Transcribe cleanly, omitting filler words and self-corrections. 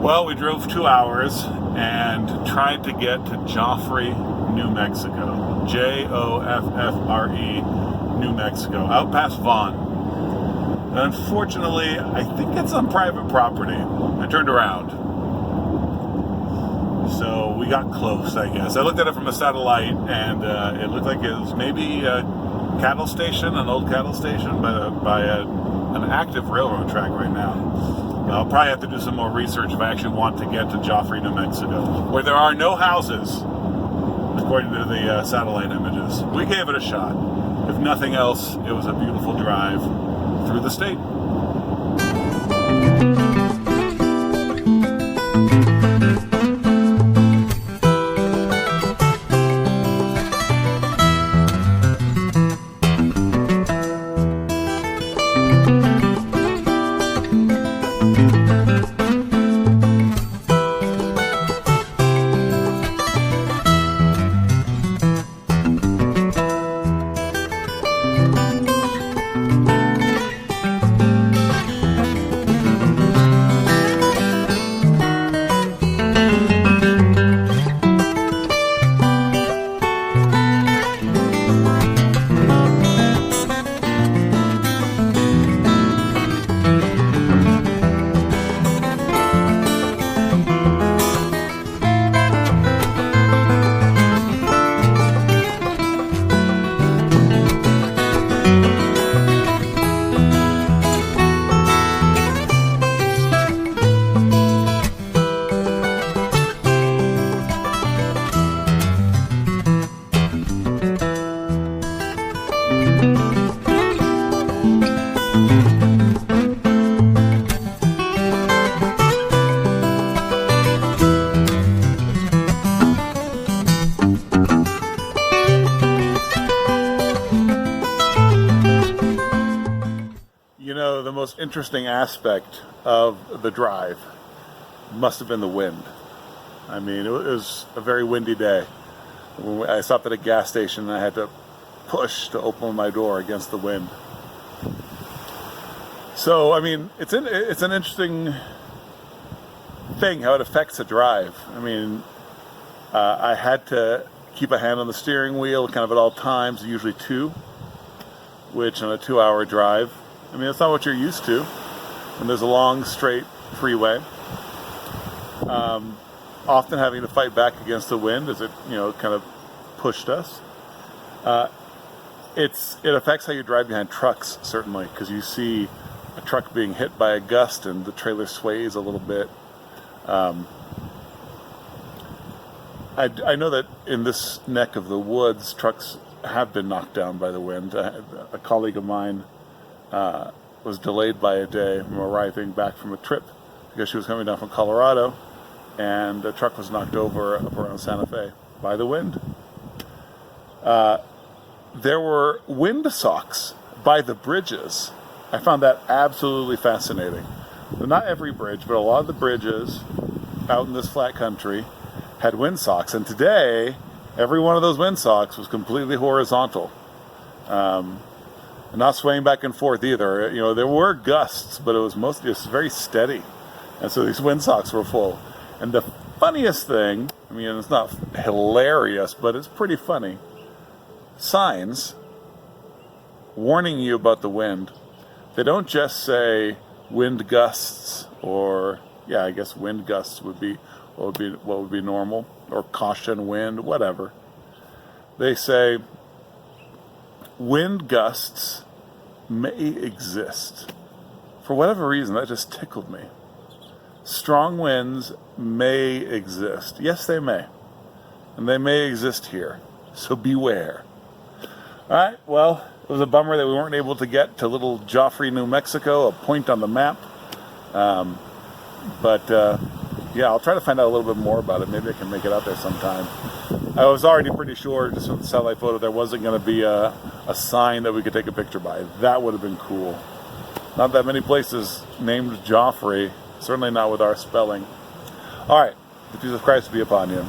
Well, we drove 2 hours and tried to get to Joffrey, New Mexico. Joffre, New Mexico, out past Vaughn. Unfortunately, I think it's on private property. I turned around. So we got close, I guess. I looked at it from a satellite, and it looked like it was maybe a cattle station, an old cattle station, by an active railroad track right now. I'll probably have to do some more research if I actually want to get to Joffrey, New Mexico, where there are no houses, according to the satellite images. We gave it a shot. If nothing else, it was a beautiful drive through the state. The most interesting aspect of the drive must have been the wind. I mean, it was a very windy day. I stopped at a gas station and I had to push to open my door against the wind. So, I mean, it's an interesting thing how it affects a drive. I mean, I had to keep a hand on the steering wheel kind of at all times, usually two, which on a 2-hour drive, I mean, it's not what you're used to when there's a long, straight freeway. Often having to fight back against the wind as it, kind of pushed us. It affects how you drive behind trucks, certainly, because you see a truck being hit by a gust and the trailer sways a little bit. I know that in this neck of the woods, trucks have been knocked down by the wind. A colleague of mine was delayed by a day from arriving back from a trip because she was coming down from Colorado, and a truck was knocked over up around Santa Fe by the wind. There were wind socks by the bridges. I found that absolutely fascinating. So not every bridge, but a lot of the bridges out in this flat country had wind socks, and today every one of those wind socks was completely horizontal. Not swaying back and forth either. There were gusts, but it was mostly just very steady. And so these wind socks were full. And the funniest thing, I mean, it's not hilarious, but it's pretty funny. Signs warning you about the wind. They don't just say wind gusts, or, I guess wind gusts would be what would be normal, or caution wind, whatever. They say wind gusts may exist. For whatever reason, that just tickled me. Strong winds may exist. Yes, they may. And they may exist here. So beware. All right, well, it was a bummer that we weren't able to get to little Joffrey, New Mexico, a point on the map. I'll try to find out a little bit more about it. Maybe I can make it out there sometime. I was already pretty sure, just from the satellite photo, there wasn't going to be a sign that we could take a picture by. That would have been cool. Not that many places named Joffrey, certainly not with our spelling. All right, the peace of Christ be upon you.